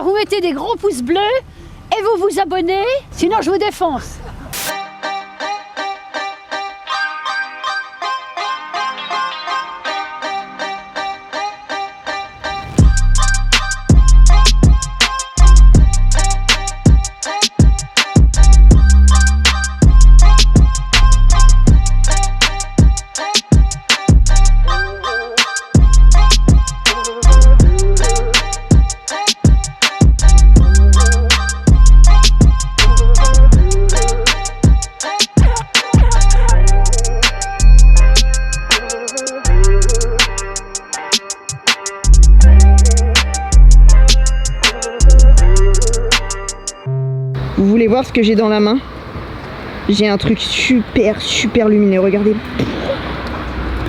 Vous mettez des gros pouces bleus et vous vous abonnez, sinon je vous défonce. Vous voulez voir ce que j'ai dans la main? J'ai un truc super lumineux, regardez.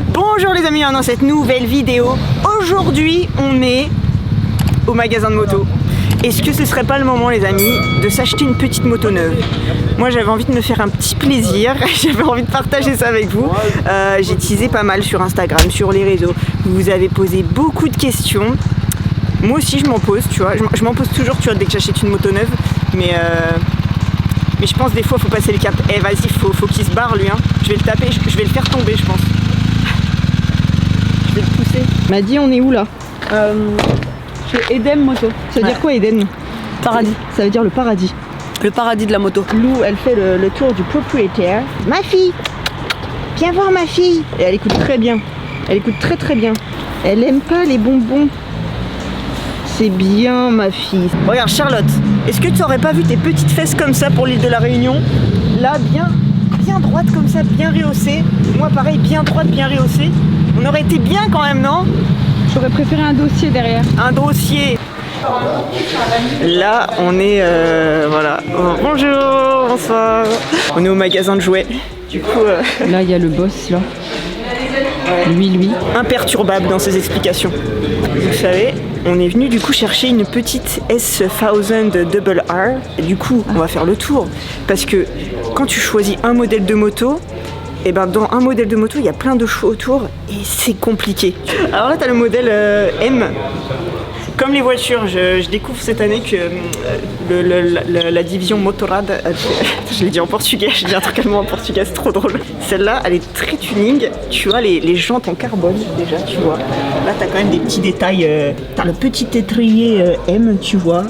Bonjour les amis, dans cette nouvelle vidéo. Aujourd'hui, on est au magasin de moto. Est-ce que ce serait pas le moment les amis de s'acheter une petite moto neuve? Moi j'avais envie de me faire un petit plaisir, j'avais envie de partager ça avec vous. J'ai teasé pas mal sur Instagram, sur les réseaux. Vous avez posé beaucoup de questions. Moi aussi je m'en pose, tu vois. Je m'en pose toujours, tu vois, dès que j'achète une moto neuve. Mais je pense des fois faut passer le cap. Eh vas-y, faut qu'il se barre lui hein. Je vais le taper, je vais le faire tomber je pense. Je vais le pousser. M'a dit on est où là? Chez Eden Moto. Ça veut dire quoi Eden? Paradis. Ça veut dire le paradis. Le paradis de la moto. Lou elle fait le tour du propriétaire. Ma fille, viens voir ma fille. Et elle écoute très bien. Elle écoute très bien. Elle aime pas les bonbons. C'est bien ma fille. Regarde Charlotte, est-ce que tu aurais pas vu tes petites fesses comme ça pour l'île de la Réunion? Là bien droite comme ça, bien rehaussée. Moi pareil, bien droite, bien rehaussée. On aurait été bien quand même, non? J'aurais préféré un dossier derrière. Un dossier. Là on est voilà. Bonjour, bonsoir. On est au magasin de jouets. Du coup Là il y a le boss là. Lui. Imperturbable dans ses explications. Vous savez, on est venu du coup chercher une petite S1000 Double R. Et du coup, on va faire le tour. Parce que quand tu choisis un modèle de moto, et ben dans un modèle de moto, il y a plein de choix autour et c'est compliqué. Alors là, tu as le modèle M. Comme les voitures, je découvre cette année que la division Motorrad, je l'ai dit en portugais, je dis un truc allemand en portugais, c'est trop drôle. Celle-là, elle est très tuning, tu vois les jantes en carbone déjà, tu vois. Là, t'as quand même des petits détails, t'as le petit étrier M, tu vois,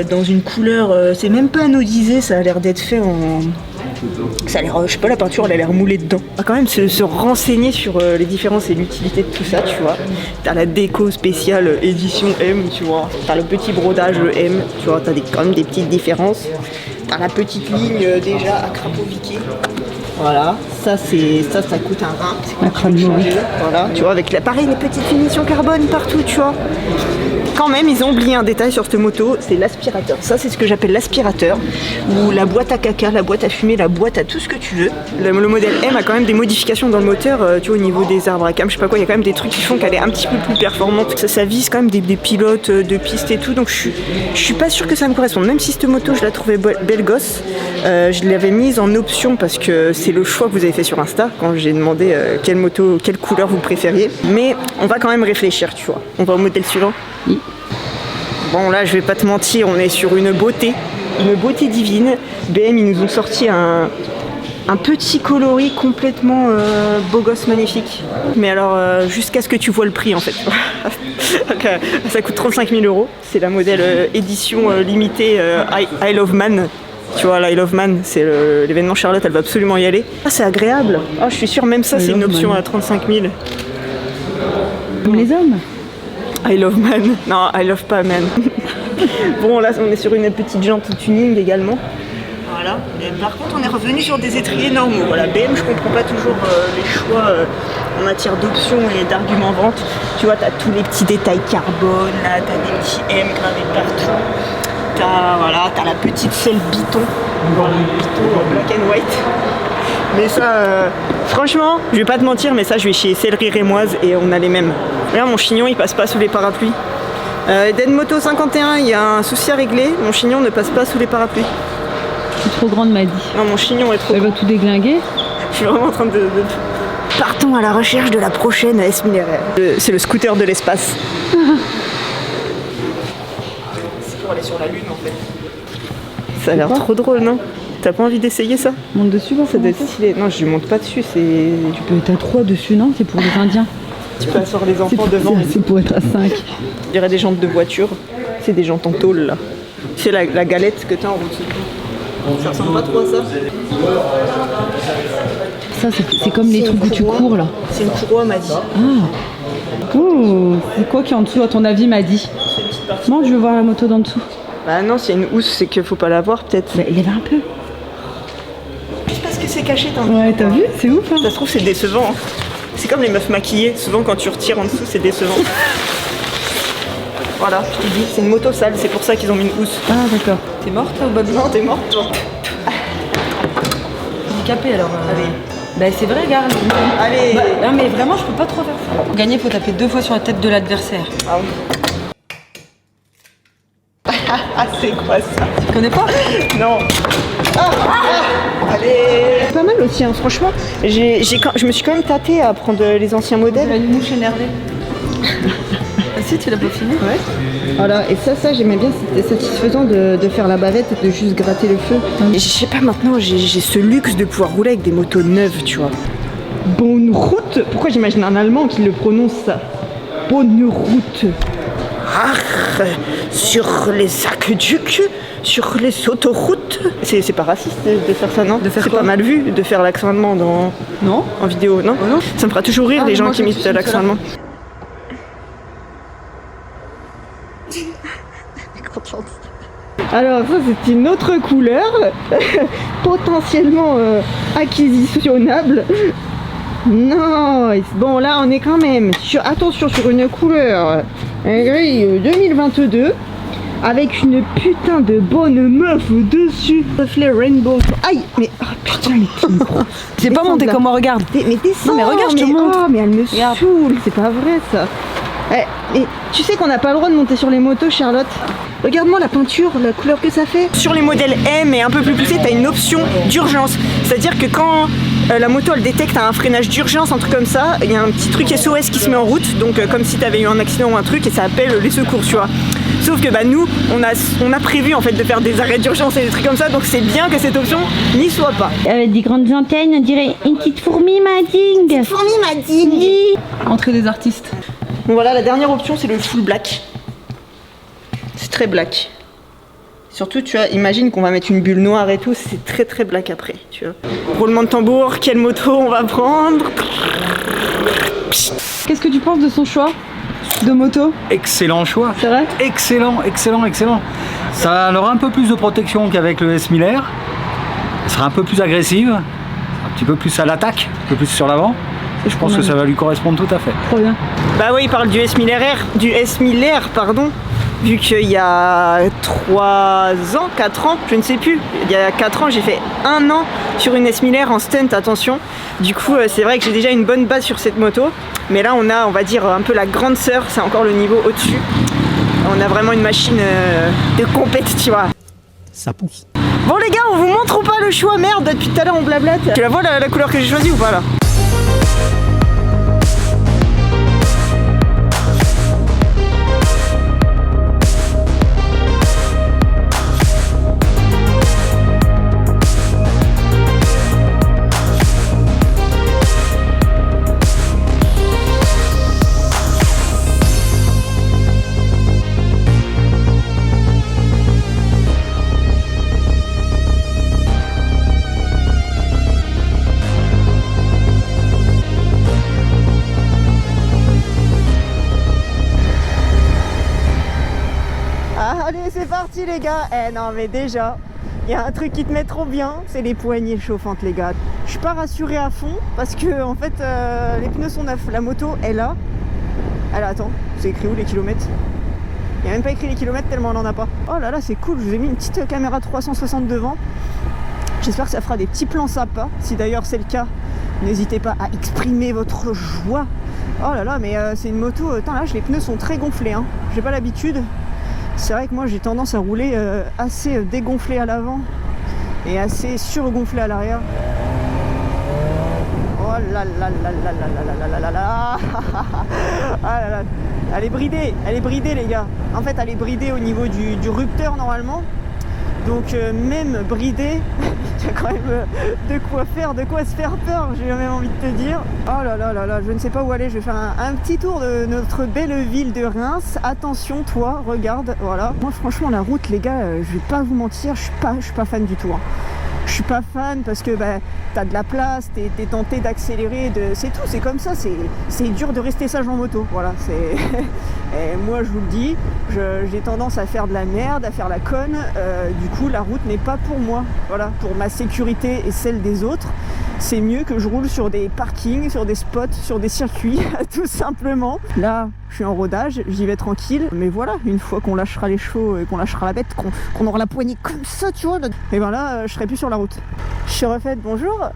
dans une couleur, c'est même pas anodisé, ça a l'air d'être fait en... Ça a l'air, je sais pas, la peinture elle a l'air moulée dedans. On va quand même se renseigner sur les différences et l'utilité de tout ça, tu vois. T'as la déco spéciale édition M, tu vois. T'as le petit brodage M, tu vois. T'as quand même des petites différences. T'as la petite ligne déjà à crapaud-viqué. Voilà, ça coûte un rein. C'est quoi, voilà, tu vois, avec pareil les petites finitions carbone partout, tu vois. Quand même, ils ont oublié un détail sur cette moto, c'est l'aspirateur. Ça, c'est ce que j'appelle l'aspirateur, ou la boîte à caca, la boîte à fumer, la boîte à tout ce que tu veux. Le modèle M a quand même des modifications dans le moteur, tu vois, au niveau des arbres à cam, je sais pas quoi, il y a quand même des trucs qui font qu'elle est un petit peu plus performante. Ça vise quand même des pilotes de piste et tout, donc je suis pas sûre que ça me corresponde. Même si cette moto, je la trouvais belle gosse, je l'avais mise en option parce que c'est le choix que vous avez fait sur Insta quand j'ai demandé quelle moto, quelle couleur vous préfériez. Mais on va quand même réfléchir, tu vois. On va au modèle suivant. Oui. Bon là je vais pas te mentir, on est sur une beauté divine. BM ils nous ont sorti un petit coloris complètement beau gosse magnifique. Mais alors jusqu'à ce que tu vois le prix en fait. Ça coûte 35 000 €. C'est la modèle édition limitée I Love Man. Tu vois, l'Isle of Man, c'est l'événement Charlotte, elle va absolument y aller. Ah, c'est agréable. Ah, je suis sûre, même ça, c'est une option à 35 000. Comme les hommes. I love man. Non, I love pas man. Bon, là, on est sur une petite jante tuning également. Voilà. Et par contre, on est revenu sur des étriers normaux. Voilà, BM, je comprends pas toujours les choix en matière d'options et d'arguments vente. Tu vois, t'as tous les petits détails carbone, là, t'as des petits M gravés partout. T'as la petite selle Biton, black and white. Mais ça, franchement, je vais pas te mentir, mais ça, je vais chez Sellerie Rémoise et on a les mêmes. Regarde, mon chignon, il passe pas sous les parapluies. Eden Moto 51, il y a un souci à régler. Mon chignon ne passe pas sous les parapluies. C'est trop grande, m'a dit. Non, mon chignon est trop Elle grand. va tout déglinguer. Je suis vraiment en train de... Partons à la recherche de la prochaine S1000 RR. C'est le scooter de l'espace. aller sur la lune en fait. Ça a l'air trop drôle, non? T'as pas envie d'essayer ça? Monte dessus, voir Ça doit être stylé. Non, je monte pas dessus, c'est... Tu peux être à 3 dessus, non? C'est pour les Indiens. Tu peux asseoir les enfants devant. C'est pour être à 5. Je dirais des jantes de voiture. C'est des jantes en tôle là. C'est la galette que t'as en route. Ça ressemble pas trop à ça? Ça, c'est comme les trucs où tu cours là. C'est une courroie, m'a dit. Ah. Oh, c'est quoi qui est en dessous à ton avis, m'a dit? Moi, je veux voir la moto d'en dessous. Bah non, s'il y a une housse, c'est qu'il faut pas la voir peut-être. Bah, lève un peu. C'est parce que c'est caché dans le... Ouais, t'as vu? C'est ouf, hein. Ça se trouve, c'est décevant. Hein. C'est comme les meufs maquillées. Souvent, quand tu retires en dessous, c'est décevant. Voilà, je te dis, c'est une moto sale. C'est pour ça qu'ils ont mis une housse. Ah, d'accord. T'es morte ou Babi? Non, t'es morte, toi. Handicapée alors. Allez. Bah c'est vrai, regarde. Allez. Bah, non mais vraiment, je peux pas trop faire ça. Pour gagner, faut taper 2 fois sur la tête de l'adversaire. Ah oui. Ah, c'est quoi ça? Tu connais pas? Non. Allez. Pas mal aussi, hein, franchement. Je me suis quand même tâtée à prendre les anciens modèles. Une mouche énervée. Ah si, tu l'as pas fini? Ouais. Voilà, et ça j'aimais bien, c'était satisfaisant de faire la bavette et de juste gratter le feu. Et je sais pas, maintenant j'ai ce luxe de pouvoir rouler avec des motos neuves, tu vois. Bonne route. Pourquoi j'imagine un Allemand qui le prononce ça? Bonne route. Sur les aqueducs, sur les autoroutes. C'est pas raciste de faire ça, non? De faire C'est quoi? pas mal vu de faire l'accent allemand Non. en vidéo, non? Oh non. Ça me fera toujours rire Ah, les gens moi, qui je imitent suis l'accent cela. allemand. Alors ça c'est une autre couleur, potentiellement acquisitionnable. Non, bon là on est quand même attention sur une couleur gris 2022 avec une putain de bonne meuf dessus. Reflet rainbow. Aïe, mais oh, putain mais t'es une grosse. J'ai pas monté comme moi, regarde. Mais descends. Non, mais regarde, je te montre. Oh, mais elle me Regarde. saoule, c'est pas vrai ça. Et tu sais qu'on n'a pas le droit de monter sur les motos, Charlotte. Regarde-moi la peinture, la couleur que ça fait. Sur les modèles M et un peu plus poussés, t'as une option d'urgence. C'est-à-dire que quand la moto elle détecte un freinage d'urgence, un truc comme ça, il y a un petit truc SOS qui se met en route, donc comme si t'avais eu un accident ou un truc, et ça appelle les secours, tu vois. Sauf que bah nous, on a prévu en fait de faire des arrêts d'urgence et des trucs comme ça, donc c'est bien que cette option n'y soit pas. Des grandes antennes, on dirait une petite fourmi mading. Fourmi m'a dit. Oui. Entrée des artistes. Bon voilà, la dernière option c'est le full black. C'est très black. Surtout, tu vois, imagine qu'on va mettre une bulle noire et tout, c'est très très black après, tu vois. Roulement de tambour, quelle moto on va prendre? Qu'est-ce que tu penses de son choix de moto? Excellent choix. C'est vrai? Excellent. Ça aura un peu plus de protection qu'avec le S1000R. Elle sera un peu plus agressive, un petit peu plus à l'attaque, un peu plus sur l'avant. Et je pense que ça va lui correspondre tout à fait. Trop bien. Bah oui, il parle du S1000R, pardon. Vu qu'il y a 3 ans, 4 ans, je ne sais plus. Il y a 4 ans, j'ai fait 1 an sur une S1000R en stunt, attention. Du coup, c'est vrai que j'ai déjà une bonne base sur cette moto. Mais là, on a, on va dire, un peu la grande sœur, c'est encore le niveau au-dessus. On a vraiment une machine de compète, tu vois. Ça pousse. Bon les gars, on vous montre ou pas le choix? Merde, depuis tout à l'heure on blablate. Tu la vois la couleur que j'ai choisie ou pas là? Allez, c'est parti les gars. Non mais déjà, il y a un truc qui te met trop bien, c'est les poignées chauffantes les gars. Je suis pas rassurée à fond parce que en fait les pneus sont neufs, la moto est là. Alors attends, c'est écrit où les kilomètres? Il n'y a même pas écrit les kilomètres tellement on en a pas. Oh là là, c'est cool, je vous ai mis une petite caméra 360 devant. J'espère que ça fera des petits plans sympas. Si d'ailleurs c'est le cas, n'hésitez pas à exprimer votre joie. Oh là là, mais c'est une moto, là les pneus sont très gonflés, hein. J'ai pas l'habitude. C'est vrai que moi j'ai tendance à rouler assez dégonflé à l'avant et assez surgonflé à l'arrière. Oh là là là là là là là là là là. Ah là là. Elle est bridée les gars. En fait elle est bridée au niveau du rupteur normalement. Donc même bridée, il y a quand même de quoi faire, de quoi se faire peur, j'ai même envie de te dire. Oh là là là là, je ne sais pas où aller, je vais faire un petit tour de notre belle ville de Reims. Attention toi, regarde, voilà. Moi franchement la route les gars, je vais pas vous mentir, je suis pas fan du tout. Hein. Je suis pas fan parce que bah, t'as de la place, t'es tenté d'accélérer, c'est tout, c'est comme ça, c'est dur de rester sage en moto, voilà, c'est... Et moi je vous le dis, j'ai tendance à faire de la merde, à faire la conne, du coup la route n'est pas pour moi, voilà, pour ma sécurité et celle des autres, c'est mieux que je roule sur des parkings, sur des spots, sur des circuits, tout simplement. Là, je suis en rodage, j'y vais tranquille, mais voilà, une fois qu'on lâchera les chevaux et qu'on lâchera la bête, qu'on aura la poignée comme ça, tu vois, et ben là, je serai plus sur la route. Je suis refaite, bonjour.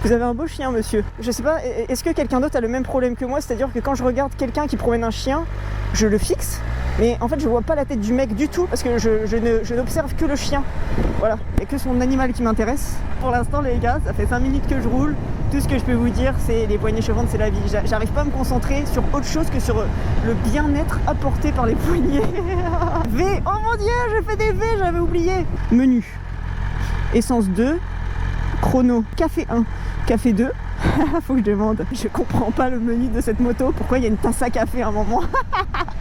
Vous avez un beau chien, monsieur. Je sais pas, est-ce que quelqu'un d'autre a le même problème que moi? C'est-à-dire que quand je regarde quelqu'un qui promène un chien, je le fixe, mais en fait je vois pas la tête du mec du tout parce que je n'observe que le chien. Voilà, il n'y a que son animal qui m'intéresse. Pour l'instant les gars, ça fait 5 minutes que je roule. Tout ce que je peux vous dire, c'est les poignées chauffantes, c'est la vie. J'arrive pas à me concentrer sur autre chose que sur le bien-être apporté par les poignées. V, oh mon dieu, je fais des V, j'avais oublié. Menu, essence 2, chrono, café 1, café 2. Faut que je demande. Je comprends pas le menu de cette moto. Pourquoi il y a une tasse à café à un moment?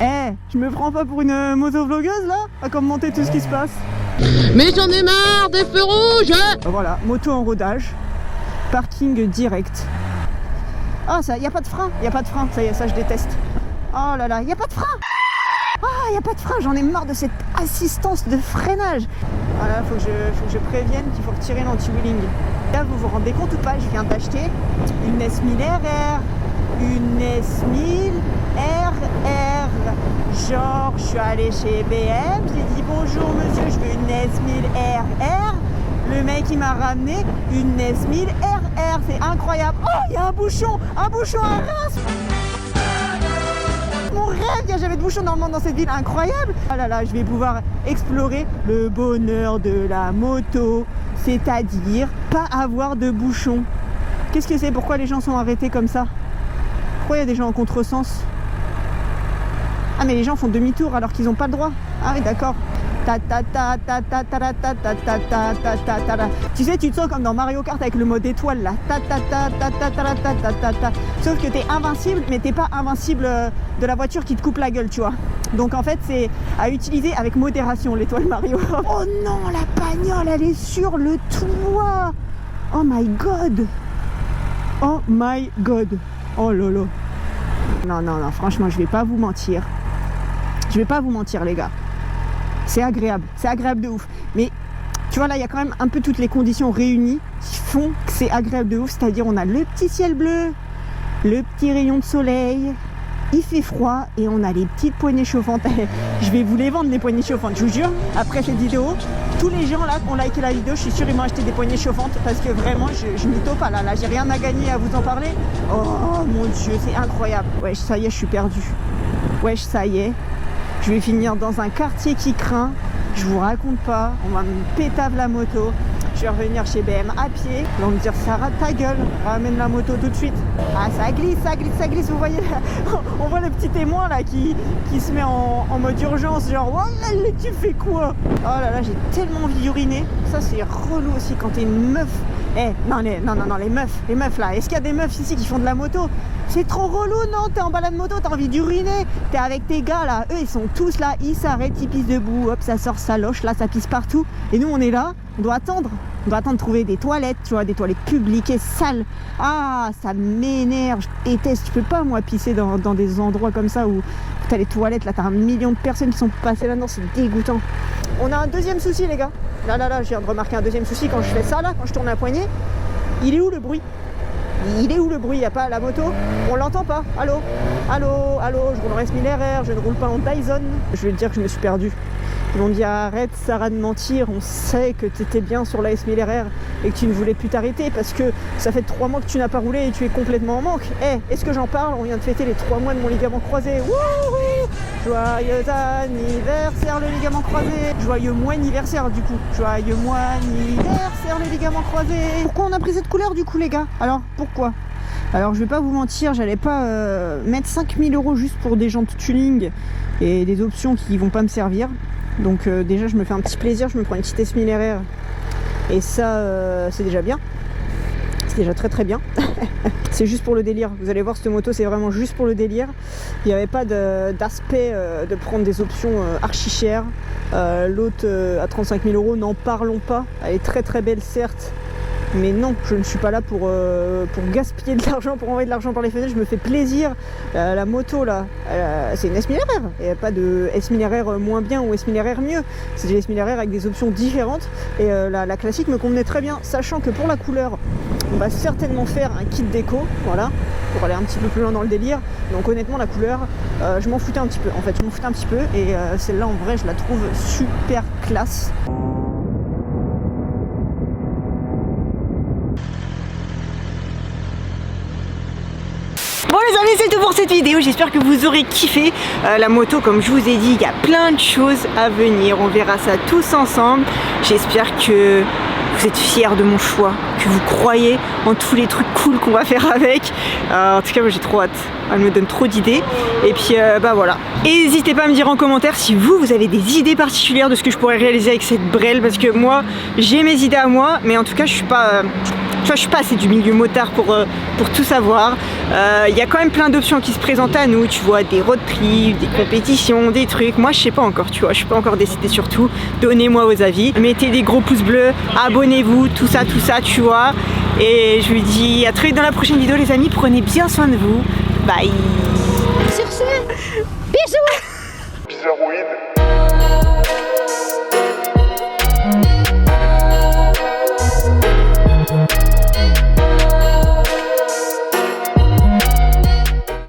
Eh, je me prends pas pour une motovlogueuse là, à commenter tout ce qui se passe. Mais j'en ai marre des feux rouges. Voilà, moto en rodage, parking direct. Ah, ça, y a pas de frein, ça je déteste. Oh là là, y a pas de frein. Ah, y a pas de frein, j'en ai marre de cette assistance de freinage. Voilà, faut que je prévienne qu'il faut retirer l'anti-wheeling. Là, vous vous rendez compte ou pas, je viens d'acheter une S1000 RR. Une S1000 RR. Genre, je suis allée chez BM, j'ai dit bonjour monsieur, je veux une S1000 RR. Le mec il m'a ramené une S1000 RR, c'est incroyable. Oh, il y a un bouchon à Reims. Mon rêve, il n'y a jamais de bouchon normalement dans cette ville, incroyable. Ah là là, je vais pouvoir explorer le bonheur de la moto, c'est-à-dire pas avoir de bouchon. Qu'est-ce que c'est? Pourquoi les gens sont arrêtés comme ça? Pourquoi il y a des gens en contresens? Ah mais les gens font demi-tour alors qu'ils n'ont pas le droit. Ah oui d'accord. Tu sais, tu te sens comme dans Mario Kart avec le mode étoile là. Sauf que t'es invincible, mais t'es pas invincible de la voiture qui te coupe la gueule, tu vois. Donc en fait, c'est à utiliser avec modération l'étoile Mario. Oh non, la bagnole, elle est sur le toit. Oh my god. Oh my god. Oh lolo. Non, non, non, franchement, je vais pas vous mentir. Je vais pas vous mentir, les gars. C'est agréable de ouf. Mais tu vois, là, il y a quand même un peu toutes les conditions réunies qui font que c'est agréable de ouf. C'est-à-dire, on a le petit ciel bleu, le petit rayon de soleil, il fait froid et on a les petites poignées chauffantes. Je vais vous les vendre, les poignées chauffantes, je vous jure. Après cette vidéo, tous les gens là qui ont liké la vidéo, je suis sûr ils m'ont acheté des poignées chauffantes parce que vraiment, je m'y taupe pas là. Là, j'ai rien à gagner à vous en parler. Oh mon dieu, c'est incroyable. Wesh, ça y est, je suis perdu. Wesh, ça y est. Je vais finir dans un quartier qui craint. Je vous raconte pas. On va me pétave la moto. Je vais revenir chez BM à pied. Ils vont me dire Sarah, ta gueule, ramène la moto tout de suite. Ah, ça glisse, ça glisse, ça glisse. Vous voyez là, on voit le petit témoin là qui se met en mode urgence. Genre, oh là, tu fais quoi? Oh là là, j'ai tellement envie d'uriner. Ça, c'est relou aussi quand t'es une meuf. Eh, non, les meufs là. Est-ce qu'il y a des meufs ici qui font de la moto? C'est trop relou, non? T'es en balade moto, t'as envie d'uriner. T'es avec tes gars là. Eux, ils sont tous là. Ils s'arrêtent, ils pissent debout. Hop, ça sort, ça loche. Là, ça pisse partout. Et nous, on est là. On doit attendre. On doit attendre de trouver des toilettes, tu vois, des toilettes publiques et sales. Ah, ça m'énerve. Je déteste. Je peux pas, moi, pisser dans des endroits comme ça où t'as les toilettes. Là, t'as 1 million de personnes qui sont passées là-dedans. C'est dégoûtant. On a un deuxième souci, les gars. Là, je viens de remarquer un deuxième souci quand je fais ça, là, quand je tourne la poignée. Il est où le bruit? Il est où le bruit? Il n'y a pas la moto? On l'entend pas? Allô? Allô? Allô? Je roule en S1000 RR, je ne roule pas en Dyson. Je vais te dire que je me suis perdu. Ils m'ont dit arrête Sarah de mentir, on sait que tu étais bien sur la S1000 RR et que tu ne voulais plus t'arrêter parce que ça fait 3 mois que tu n'as pas roulé et tu es complètement en manque. Eh, est-ce que j'en parle? On vient de fêter les 3 mois de mon ligament croisé. Wouhou! Joyeux anniversaire le ligament croisé. Joyeux mois anniversaire du coup. Joyeux mois anniversaire le ligament croisé. Pourquoi on a pris cette couleur du coup les gars? Alors, pourquoi? Alors je vais pas vous mentir, j'allais pas mettre 5000 € juste pour des jantes tuning et des options qui vont pas me servir. Donc déjà je me fais un petit plaisir, je me prends une petite S1000 RR et ça c'est déjà bien. C'est déjà très très bien. C'est juste pour le délire. Vous allez voir, cette moto c'est vraiment juste pour le délire. Il n'y avait pas d'aspect de prendre des options archi chères. L'autre à 35 000 €, n'en parlons pas. Elle est très très belle certes. Mais non, je ne suis pas là pour gaspiller de l'argent, pour envoyer de l'argent par les fenêtres. Je me fais plaisir. La moto là, c'est une S1000 RR. Il n'y a pas de S1000 RR moins bien ou S1000 RR mieux. C'est des S1000 RR avec des options différentes. Et la classique me convenait très bien, sachant que pour la couleur, on va certainement faire un kit déco, voilà, pour aller un petit peu plus loin dans le délire. Donc honnêtement, la couleur, je m'en foutais un petit peu. En fait, je m'en foutais un petit peu. Et celle-là, en vrai, je la trouve super classe. Bon les amis, c'est tout pour cette vidéo, j'espère que vous aurez kiffé la moto. Comme je vous ai dit, il y a plein de choses à venir, on verra ça tous ensemble. J'espère que vous êtes fiers de mon choix, que vous croyez en tous les trucs cool qu'on va faire avec. En tout cas, moi j'ai trop hâte, elle me donne trop d'idées. Et puis bah voilà. Et n'hésitez pas à me dire en commentaire si vous avez des idées particulières de ce que je pourrais réaliser avec cette Brel, parce que moi j'ai mes idées à moi, mais en tout cas je suis pas... Tu vois, je suis pas assez du milieu motard pour tout savoir. Il y a quand même plein d'options qui se présentent à nous, tu vois, des road trips, des compétitions, des trucs. Moi, je sais pas encore, tu vois, je suis pas encore décidée sur tout. Donnez-moi vos avis, mettez des gros pouces bleus, abonnez-vous, tout ça, tu vois. Et je vous dis à très vite dans la prochaine vidéo, les amis. Prenez bien soin de vous. Bye.